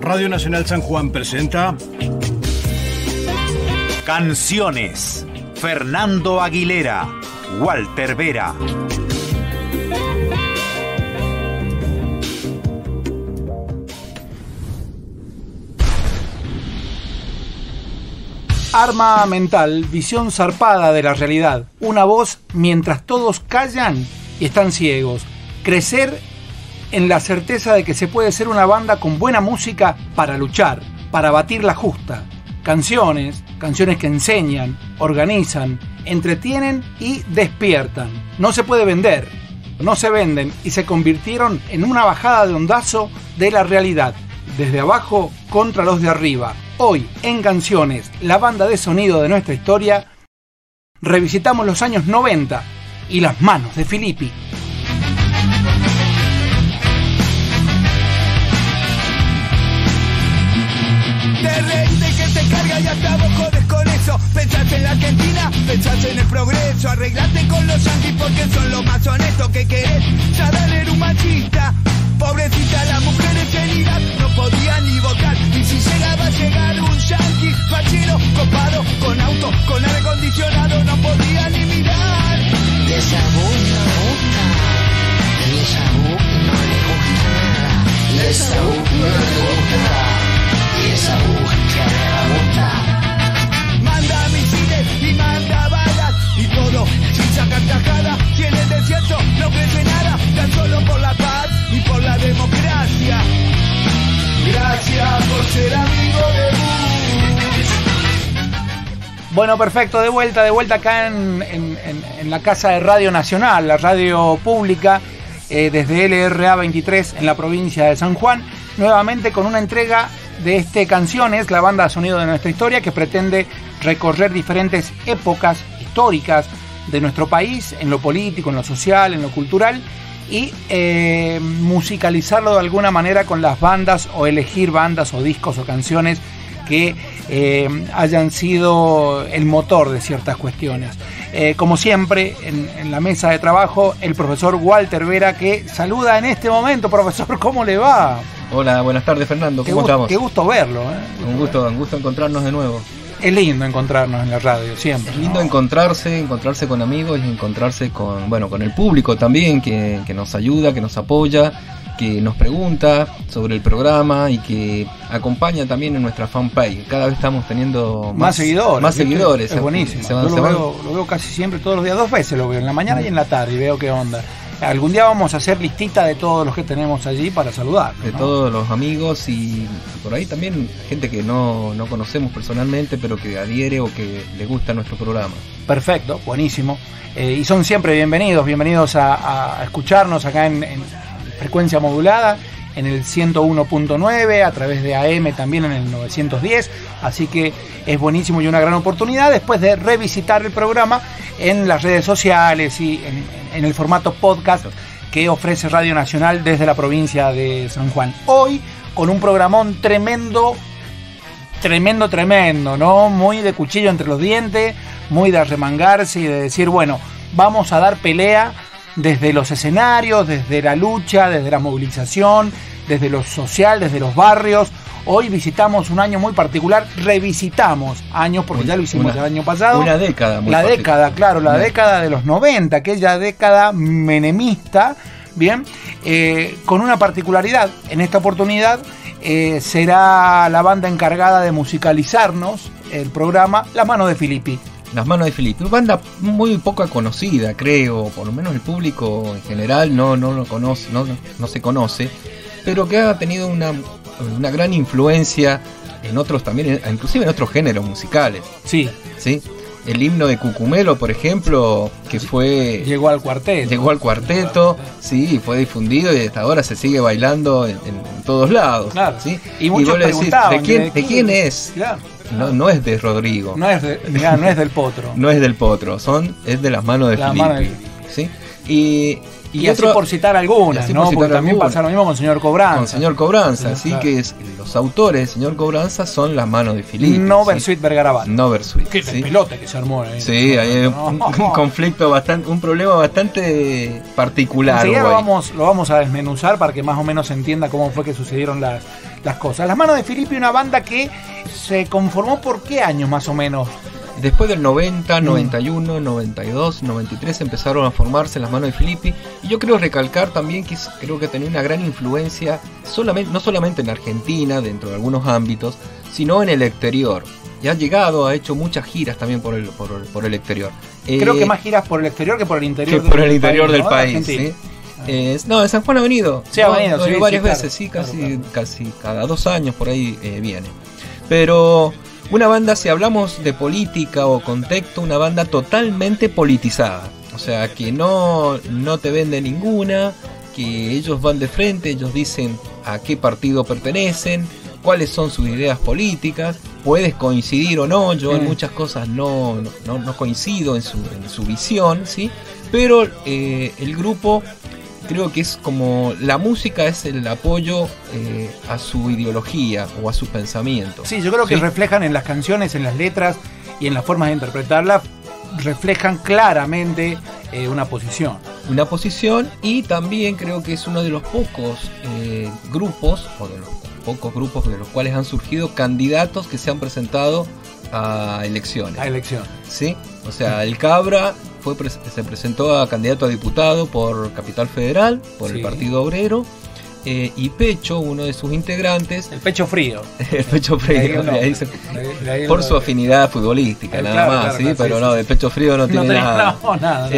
Radio Nacional San Juan presenta Canciones. Fernando Aguilera, Walter Vera. Arma mental, visión zarpada de la realidad. Una voz mientras todos callan y están ciegos. Crecer en la certeza de que se puede ser una banda con buena música para luchar, para batir la justa. Canciones que enseñan, organizan, entretienen y despiertan. No se puede vender, no se venden y se convirtieron en una bajada de ondazo de la realidad. Desde abajo contra los de arriba. Hoy, en Canciones, la banda de sonido de nuestra historia, revisitamos los años 90 y las manos de Filippi. Te reís de que te carga y hasta vos jodes con eso. Pensás en la Argentina, pensás en el progreso. Arreglate con los yanquis porque son los más honestos que querés. Saber era un machista. Pobrecita, las mujeres en Irak no podían ni votar. Y si llegaba a llegar un yanqui fachero, copado, con auto, con aire acondicionado, no podía ni mirar. Y esa voz no gusta, y esa voz no le gusta nada, y esa voz no le gusta, y esa voz que no le gusta. Manda misiles y manda balas, y todo sin sacar tajada. Si en el desierto no crece nada, tan solo por la paz y por la democracia. Gracias por ser amigo de Bush. Bueno, perfecto, de vuelta acá en la casa de Radio Nacional, la radio pública, desde LRA 23 en la provincia de San Juan, nuevamente con una entrega de Canciones, la banda de sonido de nuestra historia, que pretende recorrer diferentes épocas históricas de nuestro país, en lo político, en lo social, en lo cultural, y musicalizarlo de alguna manera con las bandas, o elegir bandas o discos o canciones que hayan sido el motor de ciertas cuestiones. Como siempre, en la mesa de trabajo, el profesor Walter Vera, que saluda en este momento. Profesor, ¿cómo le va? Hola, buenas tardes, Fernando, ¿cómo estamos? Qué gusto verlo, Un gusto encontrarnos de nuevo. Es lindo encontrarnos en la radio, siempre. Es lindo, ¿no? encontrarse con amigos y encontrarse con el público también, que nos ayuda, que nos apoya, que nos pregunta sobre el programa y que acompaña también en nuestra fanpage. Cada vez estamos teniendo más seguidores. Es buenísimo. Lo veo casi siempre, todos los días, 2 veces lo veo, en la mañana y en la tarde, y veo qué onda. Algún día vamos a hacer listita de todos los que tenemos allí para saludar, ¿no? De todos los amigos y por ahí también gente que no conocemos personalmente, pero que adhiere o que le gusta nuestro programa. Perfecto, buenísimo. Y son siempre bienvenidos a escucharnos acá en frecuencia modulada, en el 101.9, a través de AM también en el 910, así que es buenísimo y una gran oportunidad después de revisitar el programa en las redes sociales y en el formato podcast que ofrece Radio Nacional desde la provincia de San Juan. Hoy con un programón tremendo, ¿no? Muy de cuchillo entre los dientes, muy de arremangarse y de decir, bueno, vamos a dar pelea desde los escenarios, desde la lucha, desde la movilización, desde lo social, desde los barrios. Hoy visitamos un año muy particular, revisitamos años, porque ya lo hicimos el año pasado. Una década muy La particular. década, claro, la década de los 90, aquella década menemista, bien, con una particularidad. En esta oportunidad será la banda encargada de musicalizarnos el programa, Las Manos de Filippi. Las Manos de Filippi, una banda muy poco conocida, creo, por lo menos el público en general no lo conoce, no se conoce, pero que ha tenido una gran influencia en otros también, inclusive en otros géneros musicales. Sí. El himno de Cucumelo, por ejemplo, que llegó al cuarteto, sí, fue difundido y hasta ahora se sigue bailando en todos lados. Claro. ¿Sí? Y muchos vos le decís, preguntaban, ¿de quién es? Claro. No es de Rodrigo. No es del Potro. No es del Potro, es de Las Manos de Filippi. ¿Sí? Y así por citar algunas, ¿no? Porque también pasa lo mismo con Señor Cobranza. Con Señor Cobranza, sí, claro. Que los autores de Señor Cobranza son Las Manos de Filippi. No Versuit Vergarabat. No Versuit. Qué pelote que se armó ahí. Sí, hay un conflicto un problema bastante particular. Enseguida lo vamos a desmenuzar para que más o menos se entienda cómo fue que sucedieron las cosas. Las Manos de Filippi, una banda que se conformó por qué años más o menos. Después del 90, 91, 92, 93 empezaron a formarse Las Manos de Filippi, y yo creo recalcar también que creo que tenía una gran influencia no solamente en Argentina, dentro de algunos ámbitos, sino en el exterior. Y ha llegado, ha hecho muchas giras también por el exterior. Creo que más giras por el exterior que por el interior, del país, ¿sí? No, en San Juan ha venido. Sí, ha venido, sí, varias claro. veces, sí, casi, Claro. casi cada 2 años por ahí viene. Pero una banda, si hablamos de política o contexto, una banda totalmente politizada. O sea, que no te vende ninguna, que ellos van de frente, ellos dicen a qué partido pertenecen, cuáles son sus ideas políticas. Puedes coincidir o no, yo en muchas cosas no coincido en su visión, ¿sí? Pero el grupo, creo que es como la música es el apoyo a su ideología o a sus pensamientos. Sí, yo creo que reflejan en las canciones, en las letras y en las formas de interpretarlas, reflejan claramente una posición. Una posición, y también creo que es uno de los pocos grupos, o de los pocos grupos de los cuales han surgido candidatos que se han presentado a elecciones. ¿Sí? O sea, el Cabra se presentó a candidato a diputado por Capital Federal, por el Partido Obrero, y Pecho, uno de sus integrantes, el Pecho Frío, el Pecho Frío, por su afinidad futbolística, nada más, claro, ¿sí? Pero no, de Pecho Frío no tiene nada. Nada.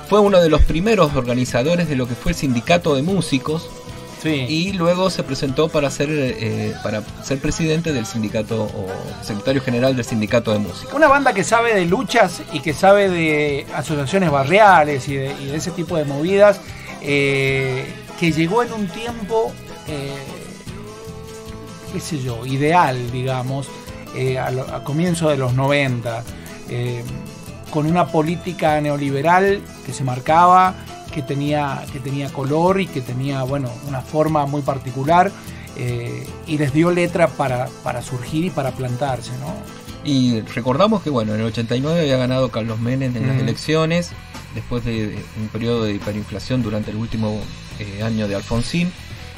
Fue uno de los primeros organizadores de lo que fue el sindicato de músicos. Sí. Y luego se presentó para ser presidente del sindicato, o secretario general del sindicato de música. Una banda que sabe de luchas y que sabe de asociaciones barriales y de ese tipo de movidas, que llegó en un tiempo, qué sé yo, ideal, digamos, a comienzo de los 90, con una política neoliberal que se marcaba, que tenía color y que tenía, bueno, una forma muy particular, y les dio letra para surgir y para plantarse, ¿no? Y recordamos que, bueno, en el 89 había ganado Carlos Menem en las elecciones, después de un periodo de hiperinflación durante el último año de Alfonsín,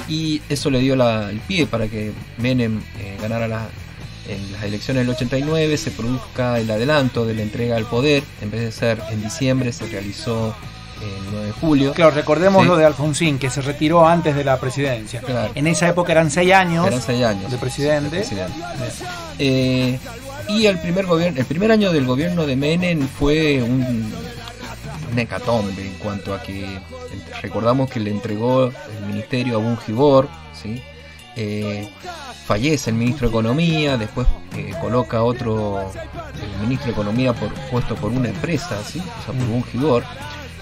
y eso le dio el pie para que Menem ganara en las elecciones del 89, se produzca el adelanto de la entrega al poder. En vez de ser en diciembre, se realizó el 9 de julio. Claro, recordemos lo de Alfonsín, que se retiró antes de la presidencia. Claro. En esa época eran 6 años de presidente. Y el primer año del gobierno de Menem fue un hecatombe, en cuanto a que recordamos que le entregó el ministerio a Bungibor, ¿sí? Fallece el ministro de Economía, después coloca otro ministro de Economía puesto por una empresa, ¿sí? O sea, por Bungibor.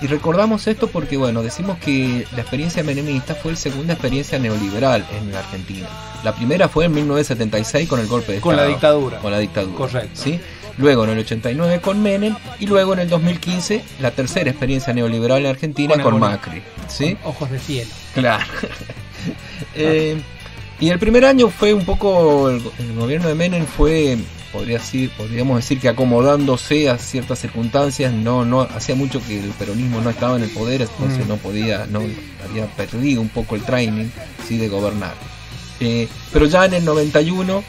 Y recordamos esto porque, bueno, decimos que la experiencia menemista fue la segunda experiencia neoliberal en la Argentina. La primera fue en 1976 con el golpe de Estado. Con la dictadura. Correcto. ¿Sí? Luego en el 89 con Menem, y luego en el 2015 la tercera experiencia neoliberal en Argentina con Macri. ¿Sí? Ojos de cielo. Claro. Y el primer año fue un poco, el gobierno de Menem fue, podríamos decir que acomodándose a ciertas circunstancias. No hacía mucho que el peronismo no estaba en el poder, entonces había perdido un poco el training, ¿sí?, de gobernar. Pero ya en el 91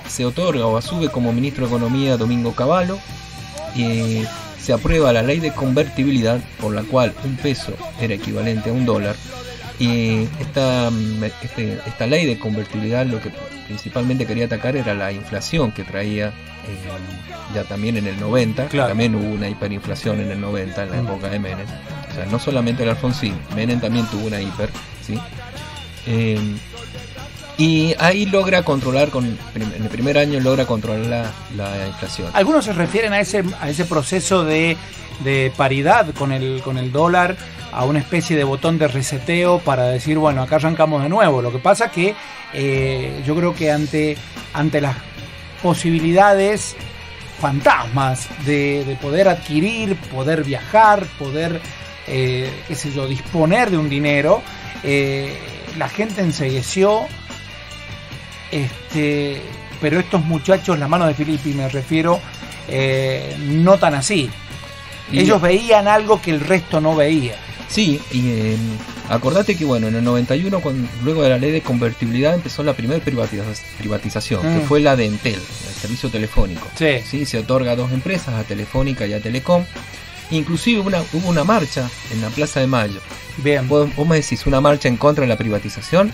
se otorga o asume como ministro de Economía Domingo Cavallo, se aprueba la ley de convertibilidad, por la cual un peso era equivalente a $1. Y esta ley de convertibilidad lo que principalmente quería atacar era la inflación que traía ya también en el 90. Claro. También hubo una hiperinflación en el 90, en la época de Menem. O sea, no solamente el Alfonsín, Menem también tuvo una hiper, ¿sí? Y ahí logra controlar, en el primer año logra controlar la inflación. Algunos se refieren a ese proceso de paridad con el dólar, a una especie de botón de reseteo para decir, bueno, acá arrancamos de nuevo. Lo que pasa que yo creo que ante las posibilidades fantasmas de poder adquirir, poder viajar, poder disponer de un dinero, la gente encegueció. Pero estos muchachos, Las Manos de Filippi me refiero, no tan así. Ellos veían algo que el resto no veía. Sí, y Acordate que bueno, en el 91, luego de la ley de convertibilidad, empezó la primera privatización, que fue la de Entel, el servicio telefónico. Sí. Se otorga a 2 empresas, a Telefónica y a Telecom. Inclusive hubo una marcha en la Plaza de Mayo. Bien. ¿Vos me decís una marcha en contra de la privatización?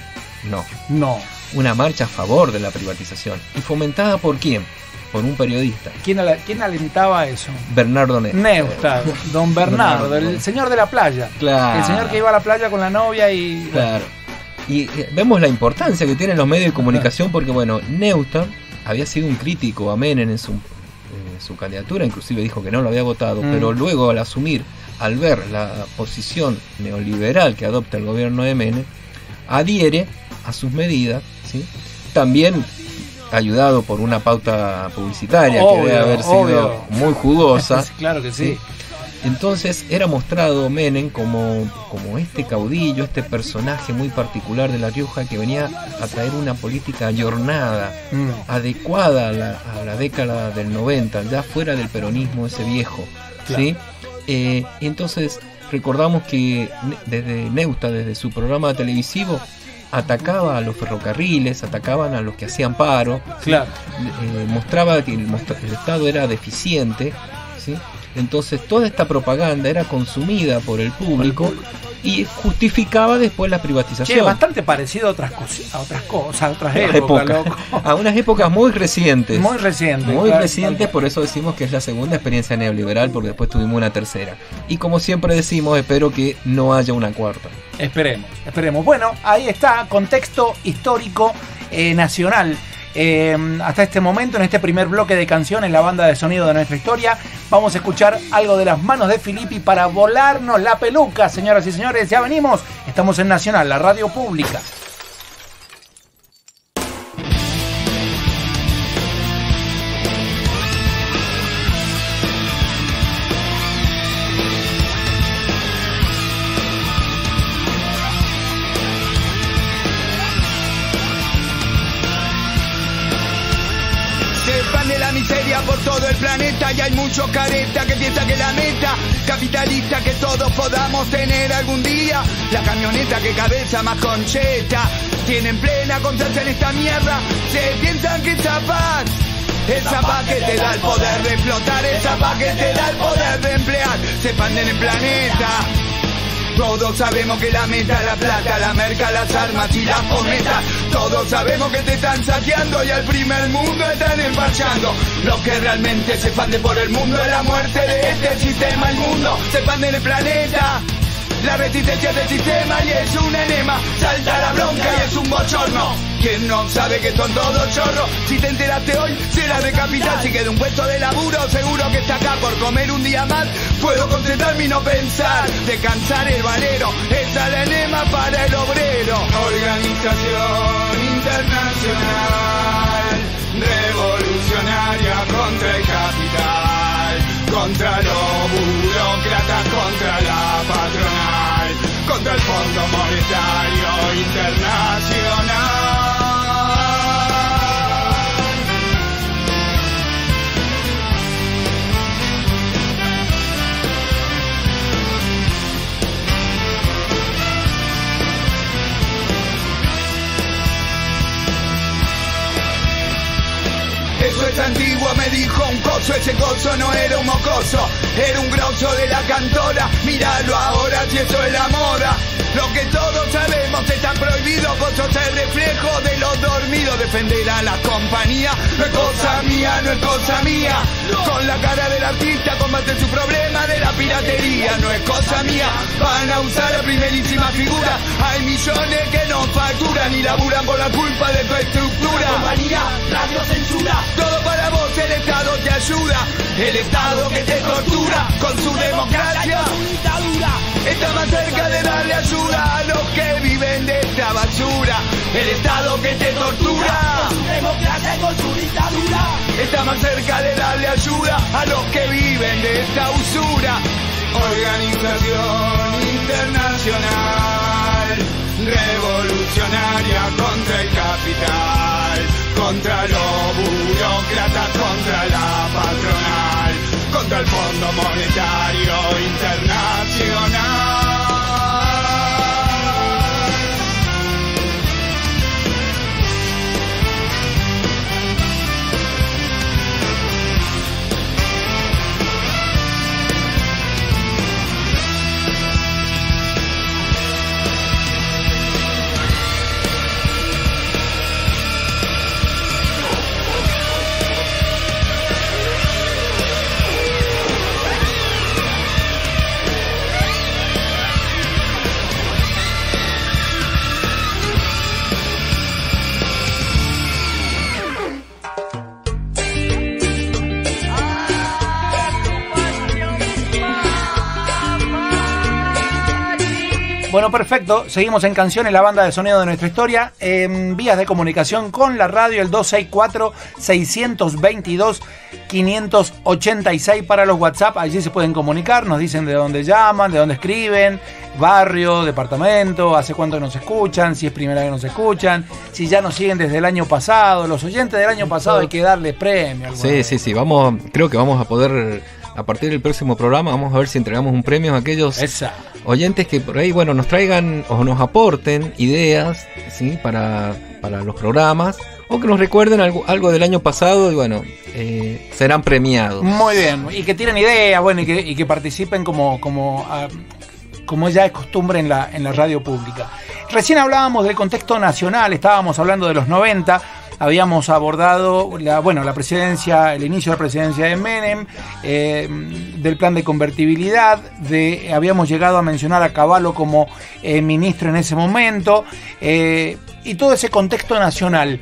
No. Una marcha a favor de la privatización. ¿Y fomentada por quién? Por un periodista. ¿Quién alentaba eso? Bernardo Neustadt, don Bernardo, el señor de la playa. Claro. El señor que iba a la playa con la novia y... Claro. Y vemos la importancia que tienen los medios de comunicación porque, bueno, Neustadt había sido un crítico a Menem en su candidatura, inclusive dijo que no lo había votado, pero luego al ver la posición neoliberal que adopta el gobierno de Menem, adhiere a sus medidas, ¿sí? También ayudado por una pauta publicitaria que debe haber sido muy jugosa. Claro que sí. Entonces era mostrado Menem como este caudillo, este personaje muy particular de La Rioja que venía a traer una política ayornada, adecuada a la década del 90, ya fuera del peronismo ese viejo. Claro. ¿Sí? Entonces recordamos que desde Neustadt, desde su programa televisivo, atacaba a los ferrocarriles, atacaban a los que hacían paro, claro. Mostraba que el Estado era deficiente, ¿sí? Entonces toda esta propaganda era consumida por el público y justificaba después la privatización. Bastante parecido a otras épocas. A unas épocas muy recientes. Muy recientes, por eso decimos que es la segunda experiencia neoliberal, porque después tuvimos una tercera. Y como siempre decimos, espero que no haya una cuarta. Esperemos. Bueno, ahí está, contexto histórico nacional. Hasta este momento, en este primer bloque de canciones, la banda de sonido de nuestra historia, vamos a escuchar algo de las manos de Filippi para volarnos la peluca, señoras y señores. Ya venimos, estamos en Nacional, la radio pública. Por todo el planeta y hay muchos caretas que piensan que la meta capitalista que todos podamos tener algún día, la camioneta que cabeza más concheta, tienen plena confianza en esta mierda, se piensan que esa paz que te da el poder de explotar, esa paz que te da el poder de emplear, se expanden en el planeta. Todos sabemos que la meta es la plata, la merca, las armas y las cometas. Todos sabemos que te están saqueando y al primer mundo están emparchando. Los que realmente se expanden por el mundo es la muerte de este sistema. El mundo se expande en el planeta. La resistencia del sistema y es un enema. Salta la bronca y es un bochorno. ¿Quién no sabe que son todos chorros? Si te enteraste hoy, serás decapitado. Si queda un puesto de laburo, seguro que está acá por comer un día más. Puedo concentrarme y no pensar, descansar el valero. Esa es la enema para el obrero. Organización internacional, revolucionaria contra el capital, contra los burócratas, contra la patronal, contra el Fondo Monetario Internacional. Eso es antiguo, me dijo un coso, ese coso no era un mocoso, era un grosso de la cantora, míralo ahora si eso es la moda. Lo que todos sabemos está prohibido, vos sos el reflejo de los dormidos, defender a la compañía, no es cosa mía, no es cosa mía. Con la cara del artista combate su problema de la piratería, no es cosa mía. Van a usar la primerísima figura, hay millones que no facturan y laburan por la culpa de tu estructura. Compañía, radio censura, todo para vos, el Estado te ayuda, el Estado que te tortura con su democracia, su dictadura. Está más cerca de darle ayuda a los que viven de esta basura. El Estado que te tortura con su democracia y con su dictadura. Está más cerca de darle ayuda a los que viven de esta usura. Organización internacional, revolucionaria contra el capital, contra los burócratas, contra la patronal, contra el Fondo Monetario Internacional. Bueno, perfecto. Seguimos en Canciones, la banda de sonido de nuestra historia. Vías de comunicación con la radio, el 264-622-586 para los WhatsApp. Allí se pueden comunicar, nos dicen de dónde llaman, de dónde escriben, barrio, departamento, hace cuánto nos escuchan, si es primera vez que nos escuchan, si ya nos siguen desde el año pasado. Los oyentes del año pasado hay que darles premio. Sí. Creo que vamos a poder, a partir del próximo programa, vamos a ver si entregamos un premio a aquellos oyentes que por ahí, bueno, nos traigan o nos aporten ideas, ¿sí? para los programas, o que nos recuerden algo del año pasado y bueno, serán premiados. Muy bien, y que tienen ideas, bueno, y que participen como ya es costumbre en la radio pública. Recién hablábamos del contexto nacional, estábamos hablando de los 90. Habíamos abordado la presidencia, el inicio de la presidencia de Menem, del plan de convertibilidad, habíamos llegado a mencionar a Cavallo como ministro en ese momento, y todo ese contexto nacional.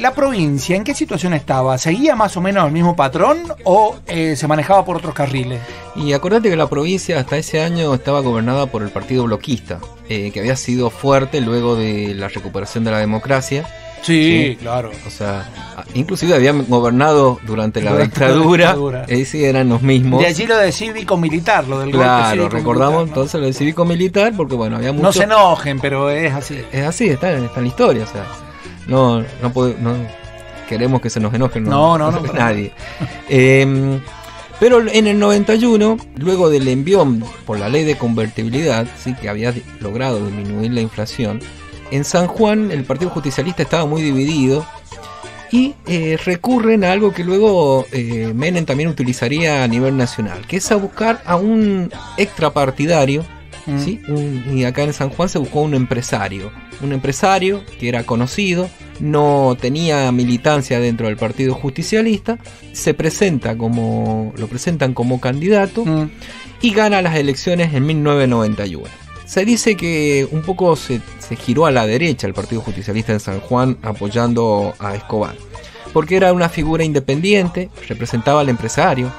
¿La provincia en qué situación estaba? ¿Seguía más o menos el mismo patrón o se manejaba por otros carriles? Y acordate que la provincia hasta ese año estaba gobernada por el partido bloquista, que había sido fuerte luego de la recuperación de la democracia. Sí, claro. O sea, inclusive habían gobernado durante la dictadura. Sí, eran los mismos. De allí lo de cívico-militar, lo del golpe cívico-militar. Claro, recordamos, ¿no? Entonces lo de cívico-militar, porque bueno, había mucho... No se enojen, pero es así. Es así, está en la historia, o sea, no queremos que se nos enojen. No, nadie. Pero en el 91, luego del envión por la ley de convertibilidad, sí, que había logrado disminuir la inflación, en San Juan el Partido Justicialista estaba muy dividido y recurren a algo que luego Menem también utilizaría a nivel nacional, que es a buscar a un extrapartidario, ¿sí? Y acá en San Juan se buscó un empresario que era conocido, no tenía militancia dentro del Partido Justicialista, lo presentan como candidato y gana las elecciones en 1991. Se dice que un poco se giró a la derecha el Partido Justicialista en San Juan apoyando a Escobar, porque era una figura independiente, representaba al empresario.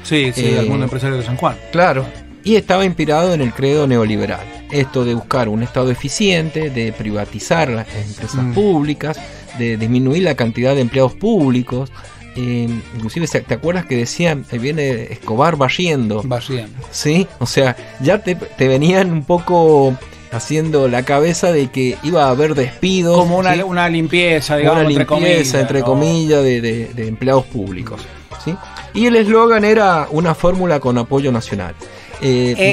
Sí, algún empresario de San Juan. Claro, y estaba inspirado en el credo neoliberal. Esto de buscar un Estado eficiente, de privatizar las empresas públicas, de disminuir la cantidad de empleados públicos. Inclusive, ¿te acuerdas que decían viene Escobar barriendo? Sí, o sea, ya te venían un poco haciendo la cabeza de que iba a haber despidos, como una limpieza, digamos, entre comillas de empleados públicos, ¿sí? Y el eslogan era una fórmula con apoyo nacional.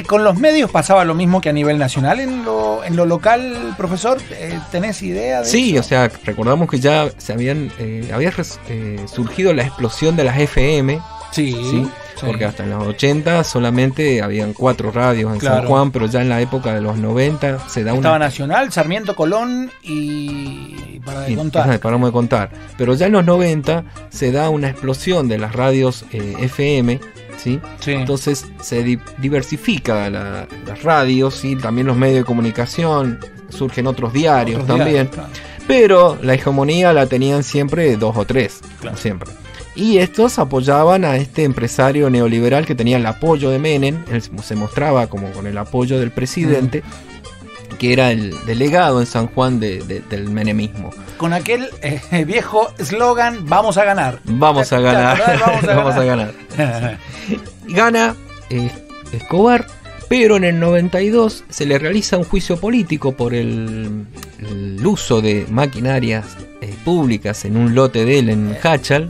¿Con los medios pasaba lo mismo que a nivel nacional en lo local, profesor? ¿Tenés idea de Sí, eso? O sea, recordamos que ya había surgido la explosión de las FM. Sí. Porque hasta en los 80 solamente habían 4 radios en San Juan, pero ya en la época de los 90 se da Estaba Nacional, Sarmiento, Colón y paramos de contar. Pero ya en los 90 se da una explosión de las radios FM. ¿Sí? Entonces se diversifica las radios, ¿sí? También los medios de comunicación, surgen otros diarios también, claro. Pero la hegemonía la tenían siempre 2 o 3, claro. Siempre. Y estos apoyaban a este empresario neoliberal que tenía el apoyo de Menem, él se mostraba como con el apoyo del presidente, que era el delegado en San Juan del menemismo. Con aquel viejo eslogan, vamos a ganar. Vamos a ganar. Gana Escobar, pero en el 92 se le realiza un juicio político por el uso de maquinarias públicas en un lote de él en Hachal.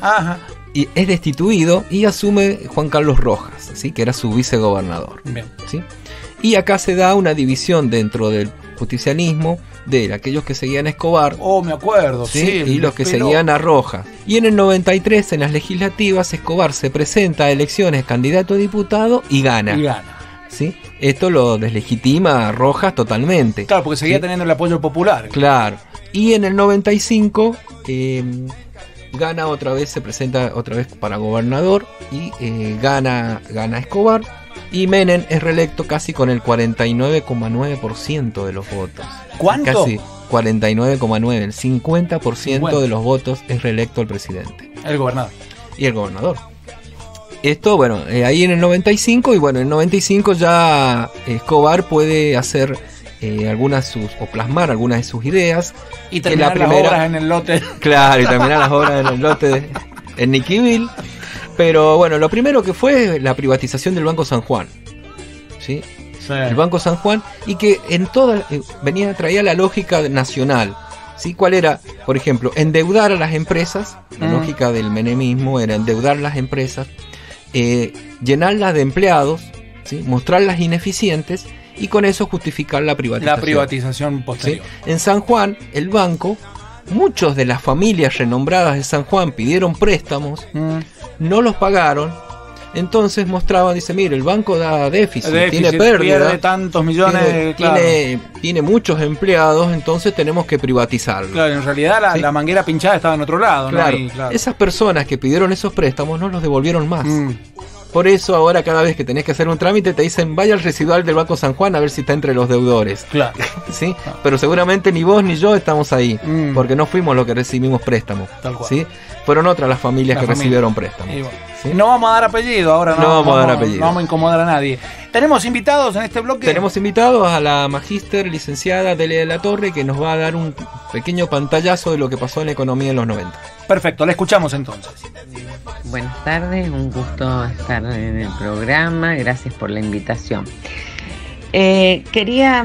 Y es destituido y asume Juan Carlos Rojas, ¿sí? Que era su vicegobernador. Bien. ¿Sí? Y acá se da una división dentro del justicialismo de aquellos que seguían a Escobar. Me acuerdo, sí. Y los que seguían a Rojas. Y en el 93, en las legislativas, Escobar se presenta a elecciones candidato a diputado y gana. ¿Sí? Esto lo deslegitima a Rojas totalmente. Claro, porque seguía teniendo el apoyo popular. Claro. Y en el 95 gana otra vez, se presenta otra vez para gobernador y gana Escobar. Y Menem es reelecto casi con el 49,9% de los votos. ¿Cuánto? Casi 49,9%, el 50% de los votos es reelecto el presidente. El gobernador. Y el gobernador. Esto, ahí en el 95, y en el 95 ya Escobar puede hacer o plasmar algunas de sus ideas. Y terminar las obras en el lote. Claro, y terminar las obras en el lote en Niquivil. Pero bueno, lo primero que fue la privatización del Banco San Juan. ¿Sí? Sí. El Banco San Juan, y que en toda traía la lógica nacional. ¿Sí? ¿Cuál era? Por ejemplo, endeudar a las empresas. La lógica del menemismo era endeudar a las empresas, llenarlas de empleados, ¿sí? Mostrarlas ineficientes y con eso justificar la privatización. La privatización posterior. ¿Sí? En San Juan, el banco, muchos de las familias renombradas de San Juan pidieron préstamos, no los pagaron. Entonces mostraban, dice, mire, el banco da déficit, tiene pérdida, pierde tantos millones, tiene muchos empleados, entonces tenemos que privatizarlo. Claro, en realidad la manguera pinchada estaba en otro lado. Claro, ¿no? Claro. Esas personas que pidieron esos préstamos no los devolvieron más. Por eso ahora cada vez que tenés que hacer un trámite te dicen vaya al residual del Banco San Juan a ver si está entre los deudores. Claro. ¿Sí? Pero seguramente ni vos ni yo estamos ahí, porque no fuimos los que recibimos préstamos. Tal cual. ¿Sí? Fueron otras las familias que recibieron préstamos. ¿Sí? No vamos a dar apellido ahora, no vamos a dar apellido. No vamos a incomodar a nadie. ¿Tenemos invitados en este bloque? Tenemos invitados a la magíster licenciada Delia de la Torre, que nos va a dar un pequeño pantallazo de lo que pasó en la economía en los 90. Perfecto, la escuchamos entonces. Buenas tardes, un gusto estar en el programa, gracias por la invitación. Quería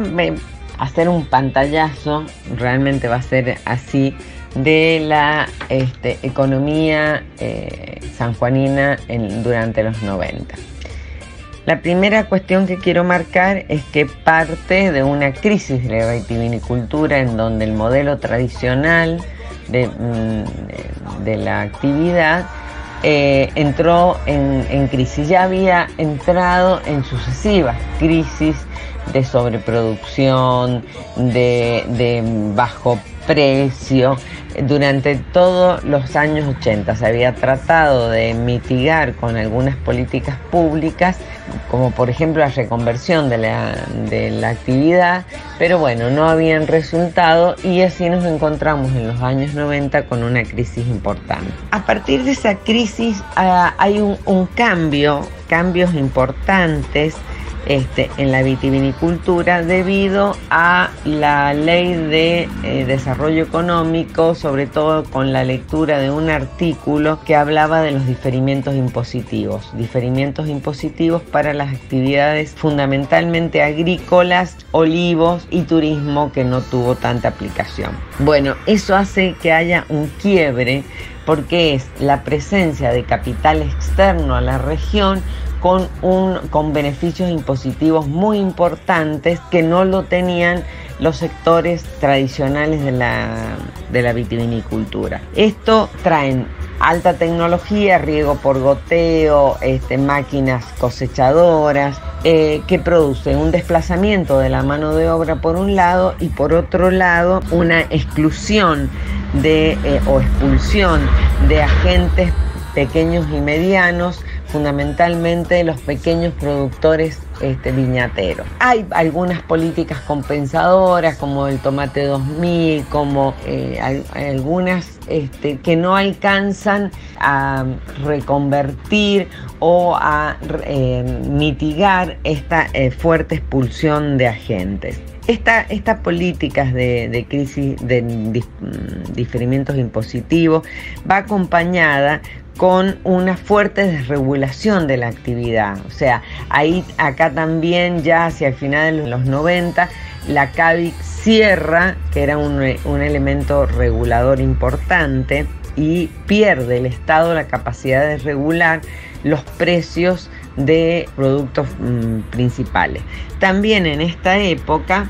hacer un pantallazo, realmente va a ser así, de la economía sanjuanina durante los 90. La primera cuestión que quiero marcar es que parte de una crisis de la vitivinicultura en donde el modelo tradicional de la actividad entró en crisis. Ya había entrado en sucesivas crisis de sobreproducción, de bajo precio. Durante todos los años 80 se había tratado de mitigar con algunas políticas públicas, como por ejemplo la reconversión de la actividad, pero bueno, no habían resultado y así nos encontramos en los años 90 con una crisis importante. A partir de esa crisis hay un cambios importantes en la vitivinicultura debido a la ley de desarrollo económico, sobre todo con la lectura de un artículo que hablaba de los diferimientos impositivos para las actividades fundamentalmente agrícolas, olivos y turismo, que no tuvo tanta aplicación. Bueno, eso hace que haya un quiebre porque es la presencia de capital externo a la región con beneficios impositivos muy importantes que no lo tenían los sectores tradicionales de la vitivinicultura. Esto traen alta tecnología, riego por goteo, máquinas cosechadoras, que producen un desplazamiento de la mano de obra por un lado y por otro lado una exclusión o expulsión de agentes pequeños y medianos, fundamentalmente los pequeños productores viñateros. Hay algunas políticas compensadoras como el tomate 2000, como algunas que no alcanzan a reconvertir o a mitigar esta fuerte expulsión de agentes. Estas políticas de crisis de diferimientos impositivos va acompañada con una fuerte desregulación de la actividad. O sea, acá también ya hacia el final de los 90, la CABIC cierra, que era un elemento regulador importante, y pierde el Estado la capacidad de regular los precios de productos principales. También en esta época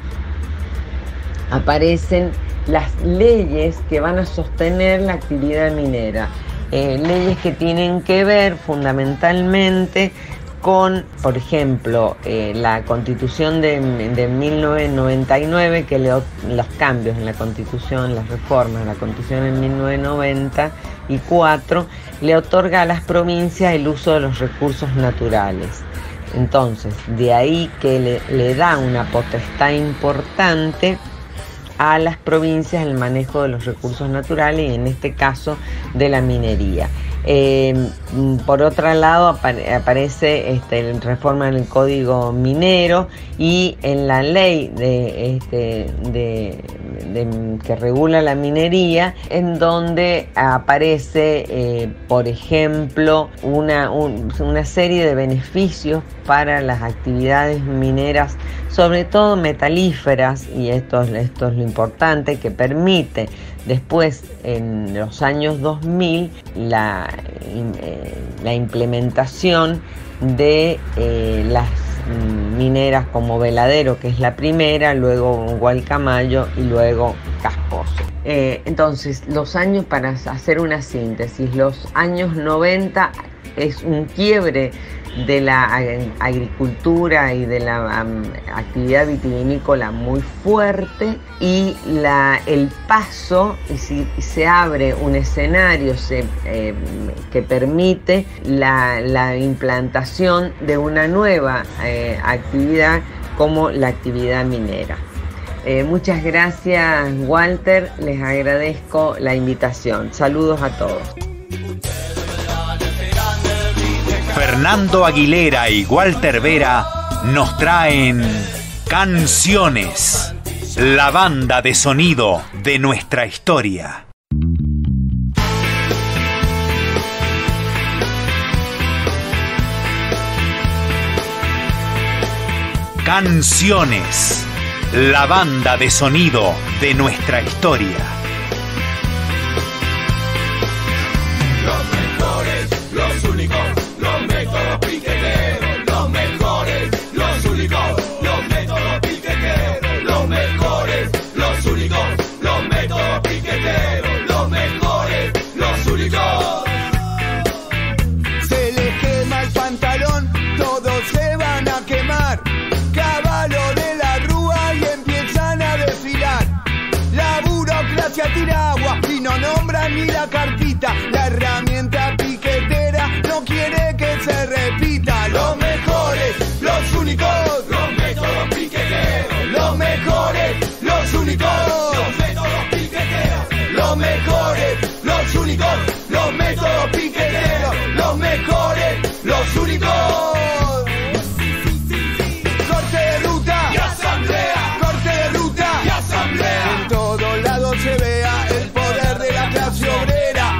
aparecen las leyes que van a sostener la actividad minera. Leyes que tienen que ver fundamentalmente con, por ejemplo, la Constitución de 1999, que los cambios en la Constitución, las reformas de la Constitución en 1994, le otorga a las provincias el uso de los recursos naturales. Entonces, de ahí que le da una potestad importante a las provincias el manejo de los recursos naturales y en este caso de la minería. Por otro lado aparece reforma en el Código Minero y en la ley que regula la minería, en donde aparece, por ejemplo, una serie de beneficios para las actividades mineras, sobre todo metalíferas, y esto es lo importante, que permite después, en los años 2000, la implementación de las mineras como Veladero, que es la primera, luego Gualcamayo y luego Casposo. Entonces, los años, para hacer una síntesis, los años 90 es un quiebre de la agricultura y de la actividad vitivinícola muy fuerte, y el paso, y se abre un escenario que permite la implantación de una nueva actividad como la actividad minera. Muchas gracias, Walter, les agradezco la invitación. Saludos a todos. Fernando Aguilera y Walter Vera nos traen Canciones, la banda de sonido de nuestra historia. Canciones, la banda de sonido de nuestra historia. Los mejores, los únicos, los métodos piqueteros, los mejores, los únicos, los métodos piqueteros, los mejores, los únicos, los métodos piqueteros, los mejores, los únicos. Se les quema el pantalón, todos se van a quemar. Caballo de la rúa y empiezan a desfilar. La burocracia tira agua y no nombran ni la carpita. La herramienta piquetera no quiere que se repita. Los mejores, los únicos, los métodos piqueteros. Los mejores, los únicos, los métodos piqueteros. Los mejores, los únicos, los métodos piqueteros. Los mejores, los únicos. Corte de ruta y asamblea. Corte de ruta y asamblea. En todos lados se vea el poder de la clase obrera.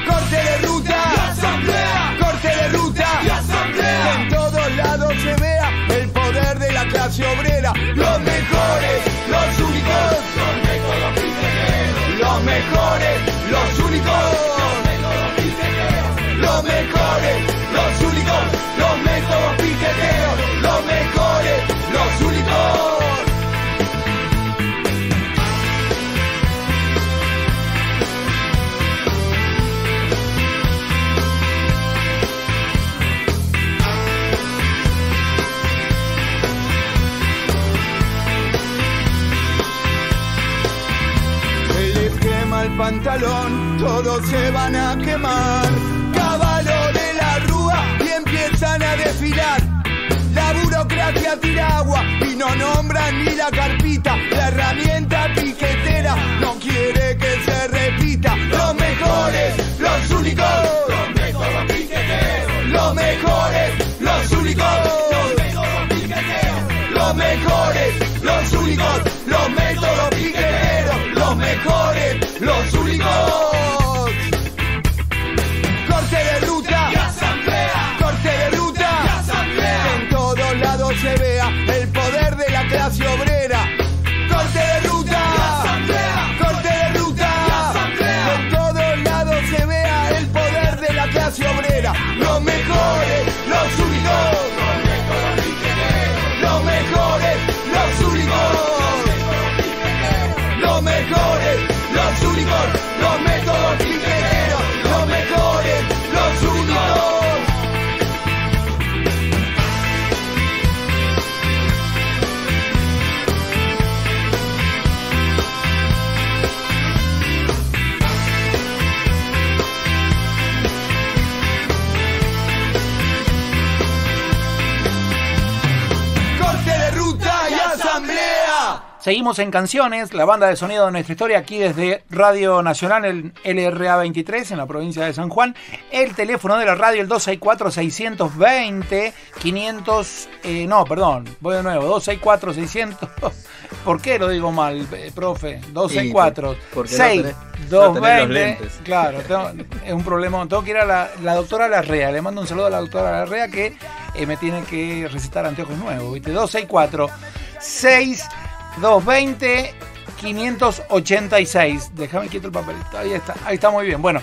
Corte de ruta y asamblea. Corte de ruta y asamblea. En todos lados se vea el poder de la clase obrera. Los mejores, los únicos, los métodos piqueteros. Los mejores, los únicos, los métodos piqueteros. Los mejores, los únicos, los métodos piqueteros. Los mejores, los únicos. Se les quema el pantalón, todos se van a quemar. Caballo de la rúa y empiezan a desfilar. La burocracia tira agua y no nombran ni la carpita. La herramienta piquetera no quiere que se repita. Los mejores, los únicos, los métodos piqueteros. Los mejores, los únicos, los métodos piqueteros. Los mejores, los únicos, los métodos piqueteros. Los mejores, los únicos. Corte de ruta y asamblea. Corte de ruta y asamblea. En todos lados se vea el poder de la clase obrera. Corte de ruta y asamblea. Corte de ruta Seguimos en Canciones, la banda de sonido de nuestra historia, aquí desde Radio Nacional, el LRA 23, en la provincia de San Juan. El teléfono de la radio, el 264-620-500... no, perdón, voy de nuevo, 264-600... ¿Por qué lo digo mal, profe? 264 620. Claro, es un problema. Tengo que ir a la doctora Larrea. Le mando un saludo a la doctora Larrea que me tiene que recetar anteojos nuevos. ¿Viste? 264 620 586. Déjame quieto el papelito. Ahí está muy bien. Bueno,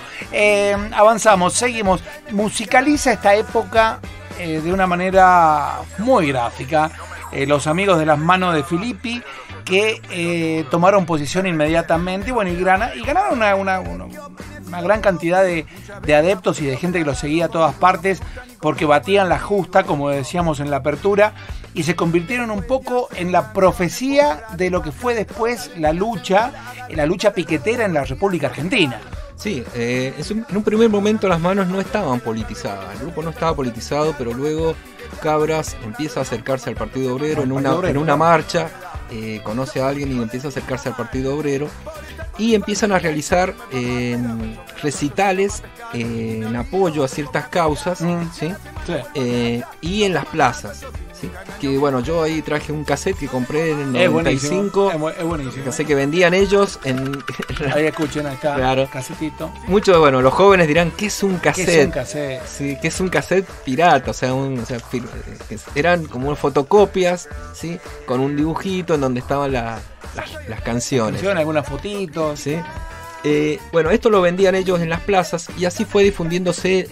avanzamos, seguimos. Musicaliza esta época de una manera muy gráfica. Los amigos de las manos de Filippi, que tomaron posición inmediatamente, bueno, y ganaron una gran cantidad de adeptos y de gente que los seguía a todas partes, porque batían la justa, como decíamos en la apertura, y se convirtieron un poco en la profecía de lo que fue después la lucha piquetera en la República Argentina. Sí, en un primer momento las manos no estaban politizadas, el grupo no estaba politizado, pero luego Cabras empieza a acercarse al Partido Obrero en una marcha, conoce a alguien y empieza a acercarse al Partido Obrero y empiezan a realizar recitales en apoyo a ciertas causas, ¿sí? Sí. Y en las plazas. ¿Sí? Que bueno, yo ahí traje un cassette que compré en el 95. Es buenísimo. Cassette que vendían ellos ahí escuchen, ahí está, claro. Casetito. Muchos, bueno, los jóvenes dirán, ¿qué es un cassette? ¿Qué es un cassette? Sí, que es un cassette pirata, eran como fotocopias, ¿sí? Con un dibujito en donde estaban las canciones. Algunas fotitos. Sí. Bueno, esto lo vendían ellos en las plazas y así fue difundiéndose,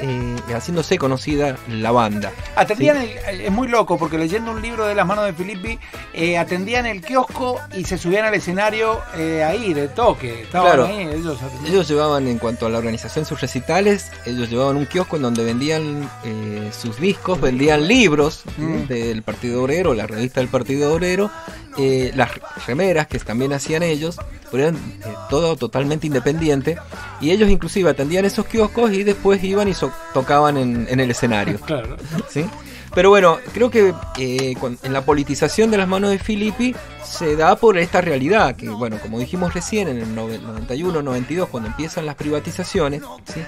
haciéndose conocida la banda. Atendían, ¿sí? Es muy loco porque leyendo un libro de las manos de Filippi, atendían el kiosco y se subían al escenario ahí de toque. Estaban claro, ahí, ellos llevaban, en cuanto a la organización, sus recitales, ellos llevaban un kiosco en donde vendían sus discos, vendían libros del Partido Obrero, la revista del Partido Obrero, las remeras que también hacían ellos, pero eran todo totalmente independiente, y ellos inclusive atendían esos kioscos y después iban y tocaban en el escenario. Claro. ¿Sí? Pero bueno, creo que en la politización de las manos de Filippi se da por esta realidad, que bueno, como dijimos recién, en el 91, 92, cuando empiezan las privatizaciones, ¿sí?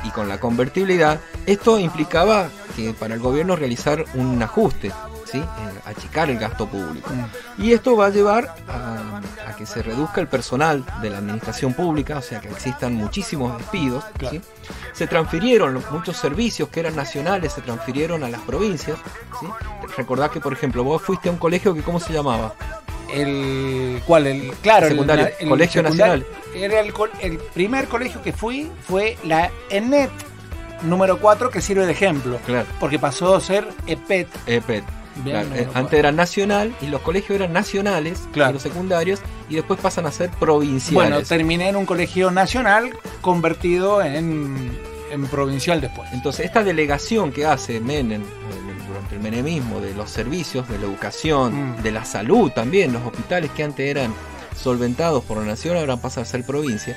Y con la convertibilidad, esto implicaba que para el gobierno realizar un ajuste, ¿sí? Achicar el gasto público. Y esto va a llevar a que se reduzca el personal de la administración pública, o sea que existan muchísimos despidos, claro. ¿Sí? Se transfirieron muchos servicios que eran nacionales, se transfirieron a las provincias, ¿sí? Recordá que, por ejemplo, vos fuiste a un colegio que, ¿cómo se llamaba? ¿Cuál? El secundario, el Colegio Nacional. Era el primer colegio que fui, fue la ENET número 4, que sirve de ejemplo, claro. Porque pasó a ser EPET. Claro, antes era nacional y los colegios eran nacionales, claro. Los secundarios, y después pasan a ser provinciales. Bueno, terminé en un colegio nacional convertido en provincial después. Entonces esta delegación que hace Menem durante el menemismo de los servicios, de la educación, de la salud también, los hospitales que antes eran solventados por la nación ahora pasan a ser provincia,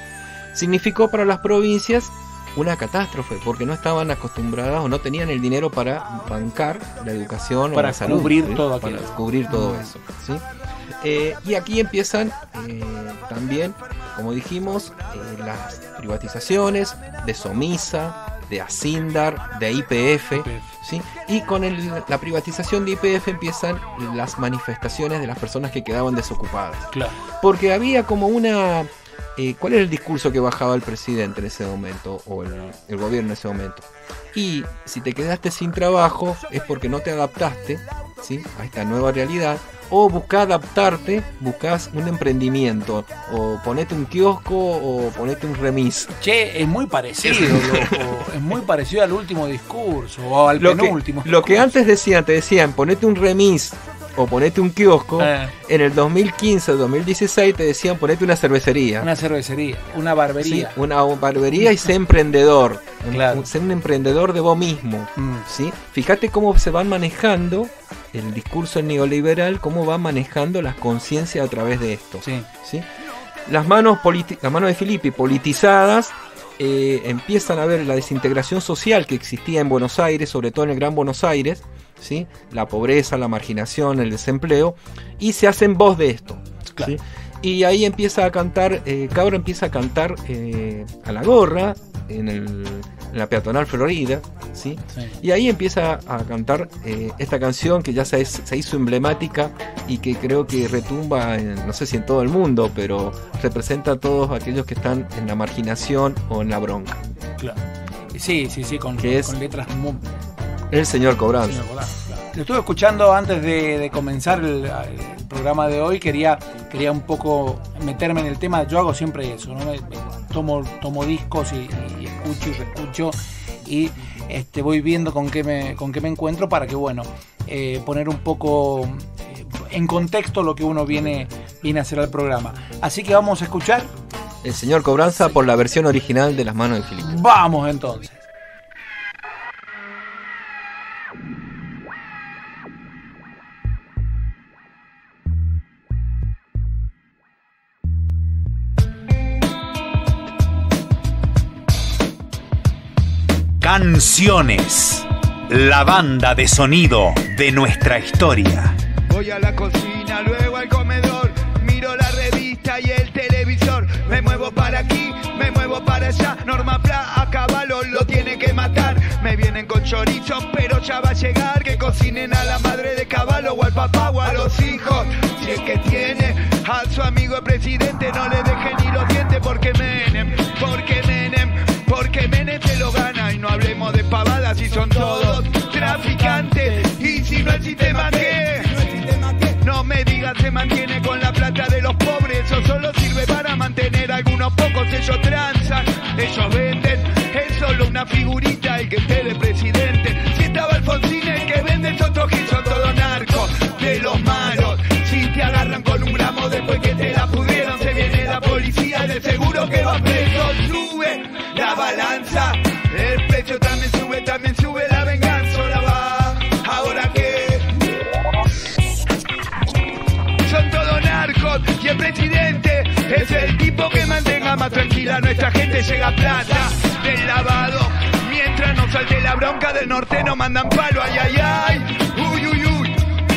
significó para las provincias una catástrofe, porque no estaban acostumbradas o no tenían el dinero para bancar la educación para o la salud, cubrir ¿sí? todo para cubrir todo eso, ¿sí? Y aquí empiezan también, como dijimos, las privatizaciones de Somisa, de Asindar, de YPF, ¿sí? Y con la privatización de YPF empiezan las manifestaciones de las personas que quedaban desocupadas, claro. Porque había como una... ¿Cuál era el discurso que bajaba el presidente en ese momento o el gobierno en ese momento? Y si te quedaste sin trabajo es porque no te adaptaste, ¿sí? A esta nueva realidad, o buscás adaptarte, buscás un emprendimiento, o ponete un kiosco o ponete un remis. Che, es muy parecido, loco. Es muy parecido al último discurso o al penúltimo. Lo que antes te decían ponete un remis o ponete un kiosco, en el 2015, 2016 te decían ponete una cervecería. Una cervecería, una barbería. Sí, una barbería y sé emprendedor. Claro. Sé un emprendedor de vos mismo. ¿Sí? Fíjate cómo se van manejando el discurso neoliberal, cómo va manejando las conciencias a través de esto. Sí. ¿Sí? Las manos de Filippi politizadas, empiezan a ver la desintegración social que existía en Buenos Aires, sobre todo en el Gran Buenos Aires, ¿sí? La pobreza, la marginación, el desempleo, y se hacen voz de esto. Claro. ¿sí? Y ahí empieza a cantar, Cabro empieza a cantar a la gorra en la peatonal Florida, ¿sí? Sí. Y ahí empieza a cantar esta canción que ya se hizo emblemática y que creo que retumba, no sé si en todo el mundo, pero representa a todos aquellos que están en la marginación o en la bronca. Claro. Sí, con letras muy... El señor Cobranza. Señor Cobranza, claro. Lo estuve escuchando antes de comenzar el programa de hoy. Quería un poco meterme en el tema. Yo hago siempre eso, ¿no? Tomo discos y escucho y reescucho y voy viendo con qué me encuentro para que, bueno, poner un poco en contexto lo que uno viene a hacer al programa. Así que vamos a escuchar El señor Cobranza por la versión original de Las Manos de Filipe. Vamos entonces. Canciones, la banda de sonido de nuestra historia. Voy a la cocina, luego al comedor, miro la revista y el televisor. Me muevo para aquí, me muevo para allá. Norma Pla a caballo lo tiene que matar. Me vienen con chorizo, pero ya va a llegar. Que cocinen a la madre de caballo o al papá o a los hijos. Si es que tiene a su amigo el presidente, no le deje ni los dientes porque Menem se lo gana. Y no hablemos de pavadas si son todos traficantes. Y si no el sistema ¿qué? No me digas se mantiene con la plata de los pobres. Eso solo sirve para mantener a algunos pocos. Ellos transan, ellos venden. Es solo una figurita el que esté de presidente. Si estaba Alfonsín el que vende es otro gil. Son todos narcos de los malos. Si te agarran con un gramo después que te la pudrieron, se viene la policía de seguro que va preso. Sube la balanza, el precio también sube la venganza. Ahora va, ahora que son todos narcos y el presidente es el tipo que mantenga más tranquila a nuestra gente. Llega plata del lavado, mientras no salte la bronca del norte no mandan palo. Ay, ay, ay, uy, uy, uy.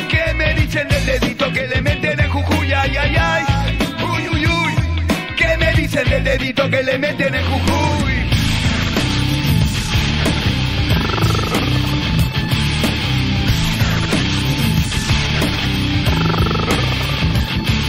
¿Qué me dicen del dedito que le meten en Jujuy? Ay, ay, ay, uy, uy, uy. ¿Qué me dicen del dedito que le meten en Jujuy?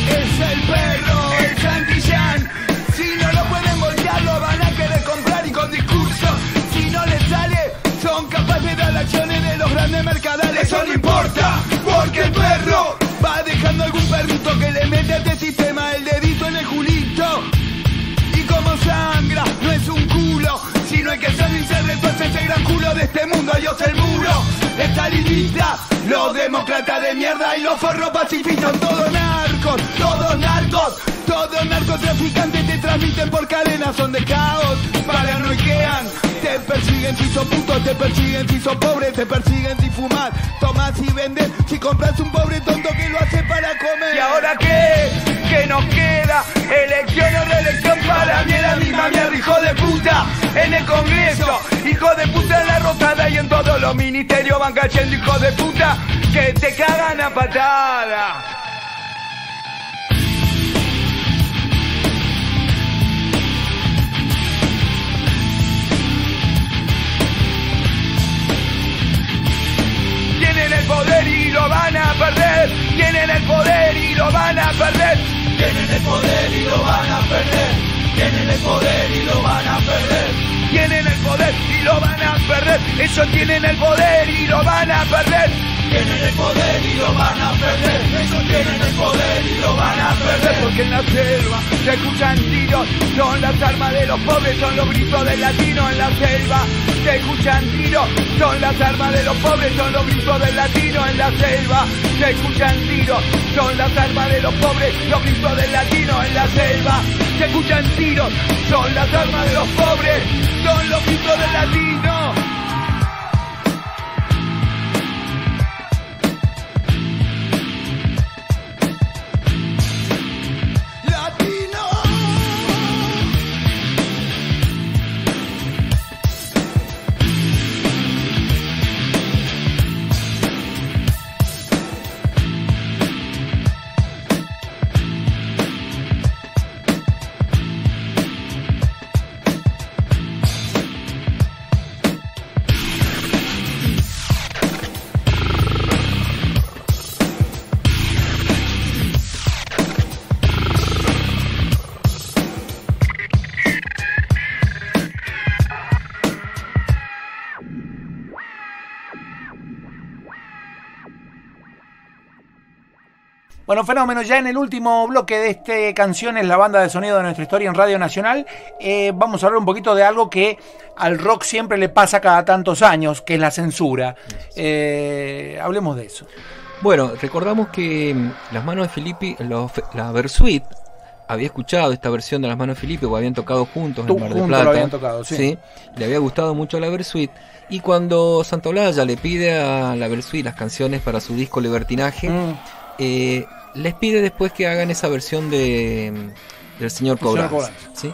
Es el perro, el Santillán. Si no lo pueden voltear, lo van a querer comprar y con discurso. Si no les sale, son capaces de dar acciones de los grandes mercadales. Eso no importa, porque el perro va dejando algún perrito que le mete a este sistema el dedito en el culito. Y como sangra, no es un culo, sino el que salirse retuerce ese gran culo de este mundo. Adiós el muro, estalinista, los demócratas de mierda y los forros pacifistas. Son todos narcos, todos narcotraficantes. Te transmiten por cadenas, son de caos, paranoiquean. Te persiguen si sos puto, te persiguen si sos pobre, te persiguen si fumas, tomas y vendes, si compras un pobre tonto que lo hace para comer. ¿Y ahora qué? ¿Qué nos queda? Elección o reelección, para mí es la misma mierda, hijo de puta. En el Congreso, hijo de puta en la rotada y en todos los ministerios van cayendo, hijo de puta, que te cagan a patada. Tienen el poder y lo van a perder. Tienen el poder y lo van a perder. Tienen el poder y lo van a perder. Tienen el poder y lo van a perder. Tienen el poder y lo van a perder. Ellos tienen el poder y lo van a perder. Tienen el poder y lo van a perder. Ellos tienen el poder y lo van a perder. Porque en la selva se escuchan tiros. Son las armas de los pobres, son los gritos del latino. En la selva se escuchan tiros. Son las armas de los pobres, son los gritos del latino. En la selva se escuchan tiros. Son las armas de los pobres, los gritos del latino. En la selva se escuchan tiros. Son las armas de los pobres, son los gritos del latino. Bueno, fenómeno, ya en el último bloque de este canción es la banda de sonido de nuestra historia en Radio Nacional. Vamos a hablar un poquito de algo que al rock siempre le pasa cada tantos años, que es la censura. Hablemos de eso. Bueno, recordamos que Las Manos de Filippi, la Versuit, había escuchado esta versión de Las Manos de Filippi, o habían tocado juntos en Mar del Plata. Lo habían tocado, sí. Le había gustado mucho la Versuit. Y cuando Santaolalla le pide a la Versuit las canciones para su disco Libertinaje, les pide después que hagan esa versión del señor Cobranza, ¿sí?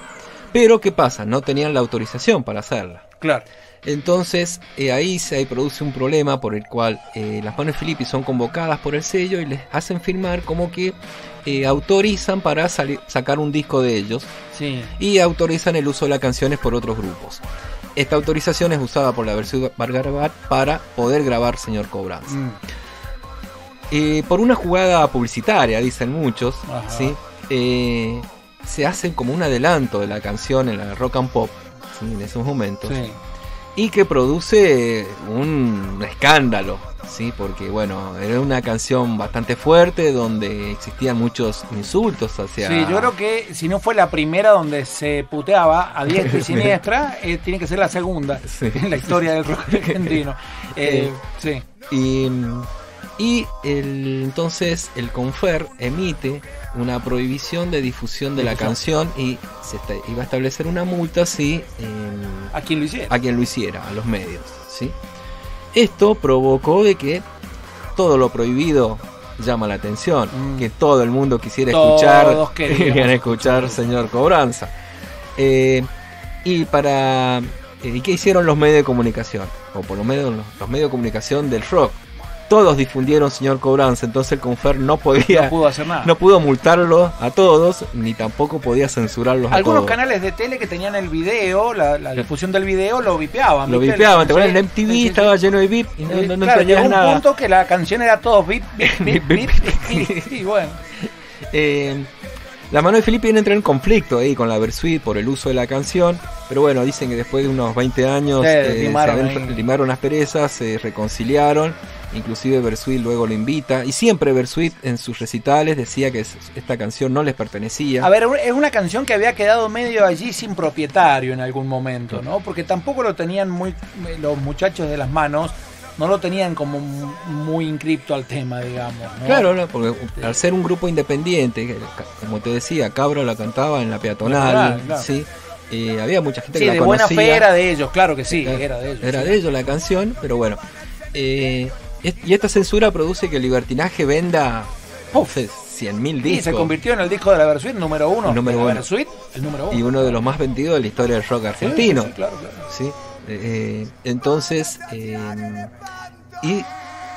Pero ¿qué pasa? No tenían la autorización para hacerla. Claro. Entonces ahí se produce un problema por el cual Las Manos de Filippi son convocadas por el sello y les hacen firmar como que autorizan para sacar un disco de ellos, sí, y autorizan el uso de las canciones por otros grupos. Esta autorización es usada por la versión Bargarabat para poder grabar Señor Cobranza. Por una jugada publicitaria, dicen muchos, ¿sí? Se hace como un adelanto de la canción en la Rock and Pop, ¿sí? En esos momentos, sí, y que produce un escándalo, ¿sí? Porque bueno, era una canción bastante fuerte donde existían muchos insultos hacia... Sí, yo creo que si no fue la primera donde se puteaba a diestra y siniestra, tiene que ser la segunda, sí, en la historia del rock argentino. Sí. Entonces el Confer emite una prohibición de difusión de la canción y iba a establecer una multa si a quien lo hiciera, a los medios, ¿sí? Esto provocó de que todo lo prohibido llama la atención, que todo el mundo quisiera escuchar Señor Cobranza. ¿Y qué hicieron los medios de comunicación? O por lo menos los medios de comunicación del rock. Todos difundieron Señor Cobranza, entonces el Confer no pudo hacer nada. No pudo multarlo a todos, ni tampoco podía censurarlos a todos. Algunos canales de tele que tenían el video, la difusión del video, lo vipeaban. Te ponían el MTV, estaba lleno de beep y no entendías nada. Un punto que la canción era todo beep, y bueno. La Mano de Filippi entra en conflicto ahí con la Versuit por el uso de la canción, pero bueno, dicen que después de unos 20 años limaron asperezas, se reconciliaron. Inclusive Versuit luego lo invita, y siempre Versuit en sus recitales decía que esta canción no les pertenecía. A ver, es una canción que había quedado medio allí sin propietario en algún momento, ¿no? Porque tampoco lo tenían los muchachos de Las Manos, no lo tenían como muy inscripto al tema, digamos, ¿no? Claro, no, porque al ser un grupo independiente, como te decía, Cabra la cantaba en la peatonal, claro. ¿Sí? Había mucha gente que la conocía. Sí, de buena fe era de ellos, claro que sí, era de ellos. Era de ellos la canción, pero bueno. Y esta censura produce que el Libertinaje venda 100.000 discos. Y se convirtió en el disco de la Versuit número uno. El número uno. Versuit, el número uno. Y uno de los más vendidos de la historia del rock argentino. Sí, claro. ¿Sí? Entonces, y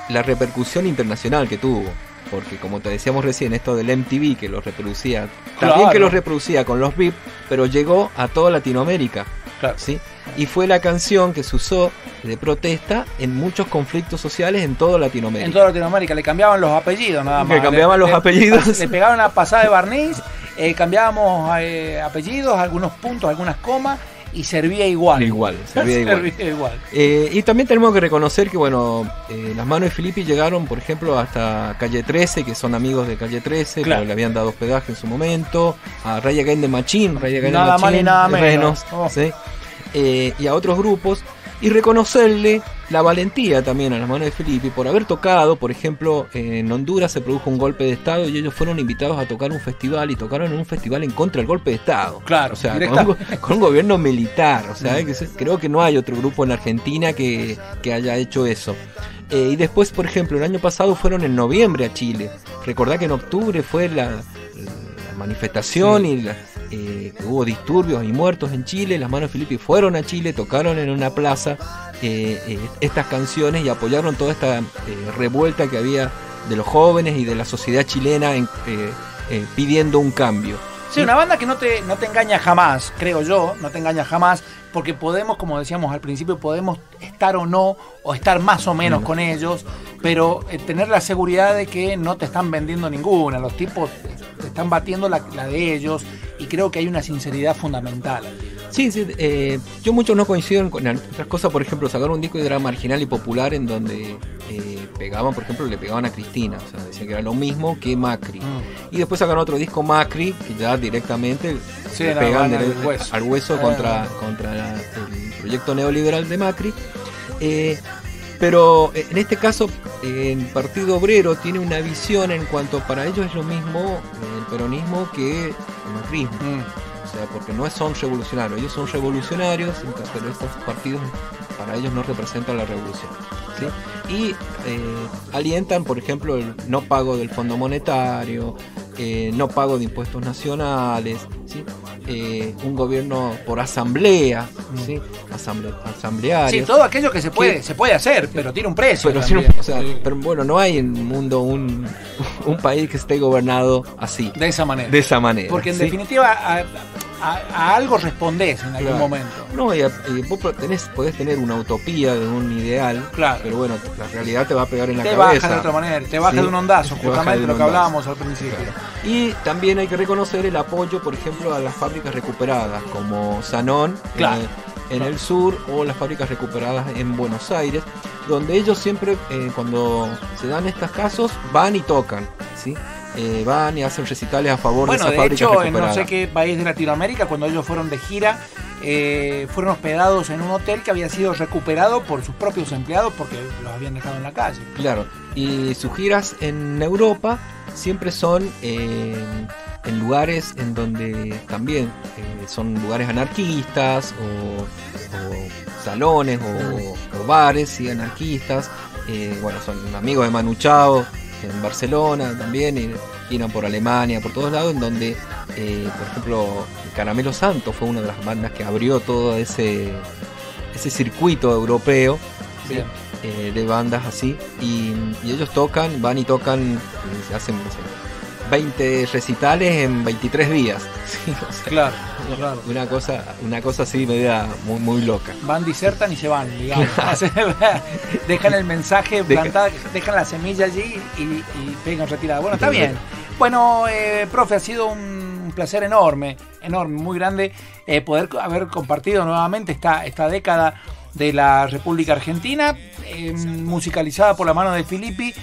la repercusión internacional que tuvo. Porque como te decíamos recién, esto del MTV que lo reproducía, también que lo reproducía con los VIP, pero llegó a toda Latinoamérica. Claro. ¿Sí? Y fue la canción que se usó de protesta en muchos conflictos sociales en toda Latinoamérica. En toda Latinoamérica, le cambiaban los apellidos nada más. Le cambiaban los apellidos. Le pegaban la pasada de barniz, cambiábamos apellidos, algunos puntos, algunas comas, y servía igual. Servía igual. Y también tenemos que reconocer que, bueno, Las Manos de Filippi llegaron, por ejemplo, hasta Calle 13, que son amigos de Calle 13, claro, pero le habían dado hospedaje en su momento, a Rage Against the Machine, nada más ni nada menos. ¿Sí? Y a otros grupos, y reconocerle la valentía también a Las Manos de Filippi por haber tocado, por ejemplo, en Honduras se produjo un golpe de estado y ellos fueron invitados a tocar un festival y tocaron en un festival en contra del golpe de estado. Claro, o sea, con un gobierno militar. O sea, creo que no hay otro grupo en Argentina que haya hecho eso. Y después, por ejemplo, el año pasado fueron en noviembre a Chile. Recordá que en octubre fue la manifestación, sí, y hubo disturbios y muertos en Chile. Las Manos de Filippi fueron a Chile, tocaron en una plaza estas canciones y apoyaron toda esta revuelta que había de los jóvenes y de la sociedad chilena pidiendo un cambio. Sí, una banda que no te engaña jamás, creo yo, no te engaña jamás, porque podemos, como decíamos al principio, podemos estar o no, o estar más o menos con ellos, pero tener la seguridad de que no te están vendiendo ninguna, los tipos te están batiendo la de ellos, y creo que hay una sinceridad fundamental. Sí, yo muchos no coinciden con otras cosas. Por ejemplo, sacaron un disco de Era Marginal y Popular en donde pegaban, por ejemplo, le pegaban a Cristina, o sea, decían que era lo mismo que Macri. Y después sacaron otro disco Macri, que ya directamente le pegan al hueso contra el proyecto neoliberal de Macri. Pero en este caso el Partido Obrero tiene una visión en cuanto para ellos es lo mismo el peronismo que el macrismo. O sea, porque no son revolucionarios, ellos son revolucionarios, pero estos partidos para ellos no representan la revolución, ¿sí? Y alientan, por ejemplo, el no pago del Fondo Monetario, no pago de impuestos nacionales, ¿sí? Un gobierno por asamblea, ¿sí? Asambleario. Sí, todo aquello que se puede hacer, pero tiene un precio. Pero bueno, no hay en el mundo un país que esté gobernado así. De esa manera. ¿sí? Porque en definitiva a algo respondés en algún momento. No, y vos podés tener una utopía de un ideal, pero bueno, la realidad te va a pegar en la cabeza. Te baja de otra manera, te baja de un ondazo, justamente lo que hablábamos al principio. Y también hay que reconocer el apoyo, por ejemplo, a las fábricas recuperadas, como Sanón en el sur, o las fábricas recuperadas en Buenos Aires, donde ellos siempre, cuando se dan estos casos, van y tocan, ¿sí? Van y hacen recitales a favor de esas fábricas recuperadas. En no sé qué país de Latinoamérica, cuando ellos fueron de gira, fueron hospedados en un hotel que había sido recuperado por sus propios empleados porque los habían dejado en la calle. Claro, y sus giras en Europa siempre son en lugares en donde también son lugares anarquistas o salones o bares y anarquistas. Bueno, son amigos de Manu Chao en Barcelona también, giran por Alemania, por todos lados, en donde, por ejemplo, Caramelo Santo fue una de las bandas que abrió todo ese circuito europeo, ¿sí? De bandas así, y ellos van y tocan, hacen, no sé, 20 recitales en 23 días. ¿Sí? O sea, claro. Una cosa así media muy loca. Van, disertan y se van, digamos. Dejan el mensaje plantado, dejan la semilla allí y pegan retirada. Bueno, está bien. Bueno, profe, ha sido un placer enorme, muy grande poder haber compartido nuevamente esta década de la República Argentina, musicalizada por la mano de Filippi.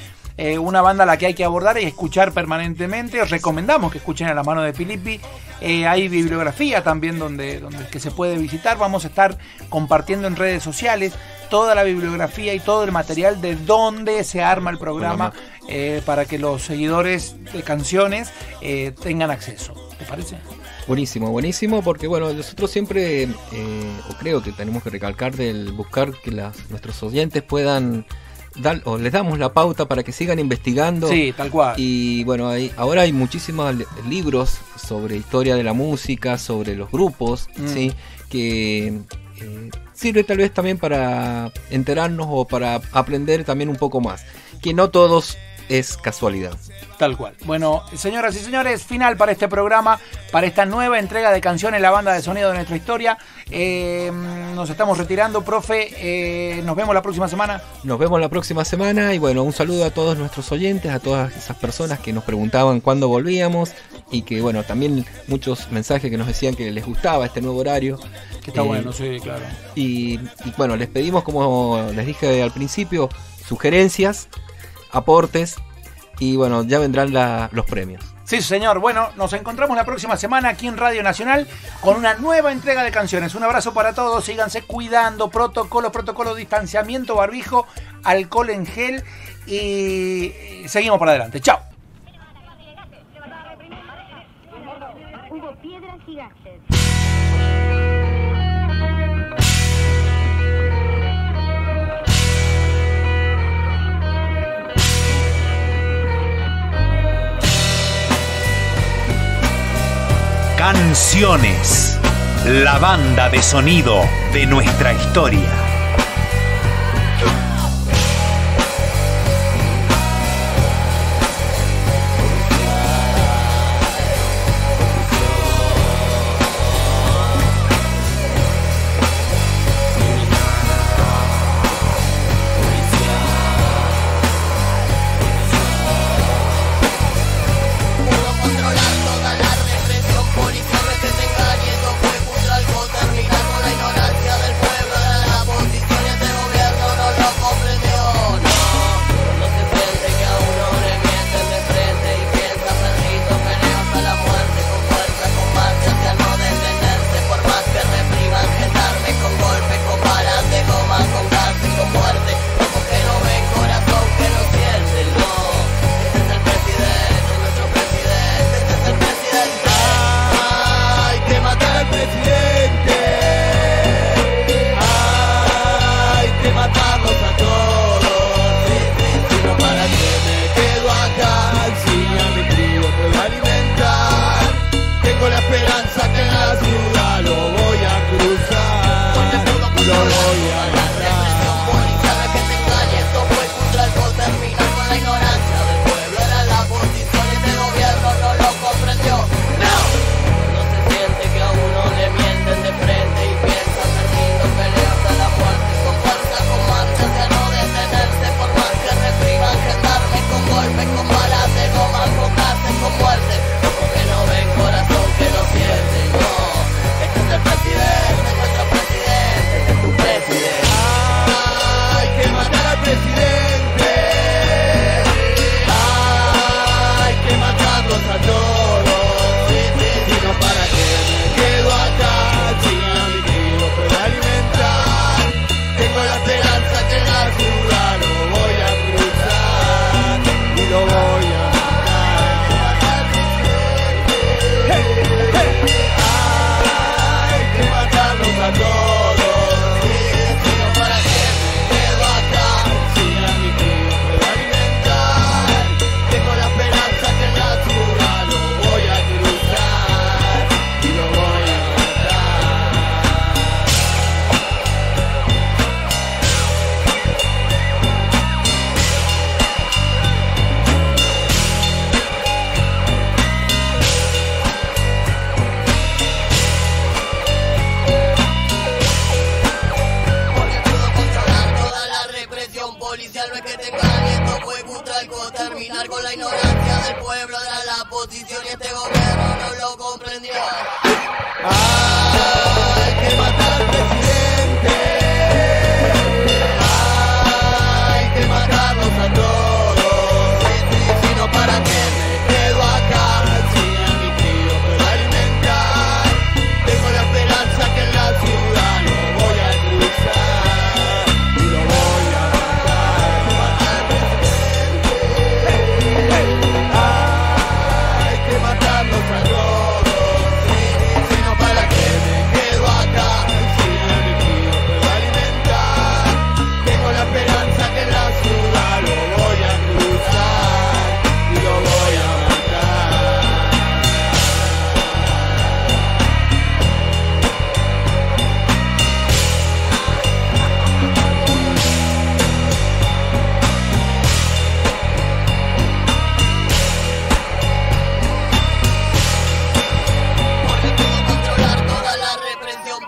Una banda a la que hay que abordar y escuchar permanentemente. Os recomendamos que escuchen a la mano de Filippi. Hay bibliografía también donde que se puede visitar. Vamos a estar compartiendo en redes sociales toda la bibliografía y todo el material de donde se arma el programa, para que los seguidores de canciones tengan acceso. ¿Te parece? Buenísimo, porque bueno, nosotros siempre, o creo que tenemos que recalcar del buscar que nuestros oyentes puedan o les damos la pauta para que sigan investigando. Sí, tal cual. Y bueno, ahora hay muchísimos libros sobre historia de la música, sobre los grupos, ¿sí? Que sirve tal vez también para enterarnos o para aprender también un poco más. Que no todos es casualidad. Tal cual. Bueno, señoras y señores, final para este programa, para esta nueva entrega de canciones, la banda de sonido de nuestra historia. Nos estamos retirando, profe. Nos vemos la próxima semana. Nos vemos la próxima semana y bueno, un saludo a todos nuestros oyentes, a todas esas personas que nos preguntaban cuándo volvíamos y que bueno, también muchos mensajes que nos decían que les gustaba este nuevo horario. Que está bueno, sí, claro. Y bueno, les pedimos, como les dije al principio, sugerencias, aportes y bueno, ya vendrán los premios. Sí, señor. Bueno, nos encontramos la próxima semana aquí en Radio Nacional con una nueva entrega de canciones. Un abrazo para todos, síganse cuidando, protocolo, distanciamiento, barbijo, alcohol en gel y seguimos para adelante. Chao. Hubo piedras gigantes. Canciones, la banda de sonido de nuestra historia. Controlar toda la represión policial, que te engañe, no fue muy algo terminar. lo voy a matar. Que te engañe, esto fue contra el terminar con la ignorancia del pueblo. Era la posición y este gobierno no lo comprendió. No se siente que a uno le mienten de frente y piensa ser lindo, peleas a la muerte con fuerza, con marcha hacia no detenerse por más que repriman, gendarme con golpes, con balas de goma, con cárcel, con muerte. Ojos que no ven, corazón que no siente. No, este es el presidente, nuestro presidente, este es tu presidente. Hay que matar al presidente. Hay que matarlos a todos. Si no, ¿para qué me quedo acá? Si a mi tío puedo alimentar. Tengo la esperanza que en la ciudad lo voy a cruzar y lo voy a matar. Hey, hey. Hay que matarlos a todos. Policial, no es que te engañe, esto fue Cutralco, terminar con la ignorancia del pueblo, era la posición y este gobierno no lo comprendió. Hay que matar al presidente. Hay que matarlos a todos. Si no, ¿para qué me quedo acá? Si a mi tío puedo alimentar. Tengo la esperanza que en la ciudad lo voy a cruzar y lo voy a matarlos a todos. Si no, ¿para qué me quedo acá? Si a mi tío puedo alimentar. Tengo la esperanza que en la ciudad lo voy a cruzar y lo voy a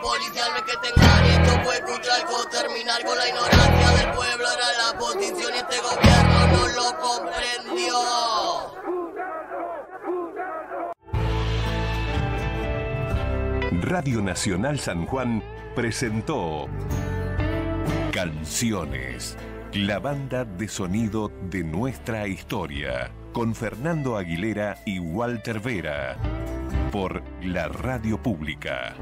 Policial, no es que te engañe, esto fue Cutralco, terminar con la ignorancia del pueblo, era la posición y este gobierno no lo comprendió. Radio Nacional San Juan presentó Canciones, la banda de sonido de nuestra historia, con Fernando Aguilera y Walter Vera, por la Radio Pública.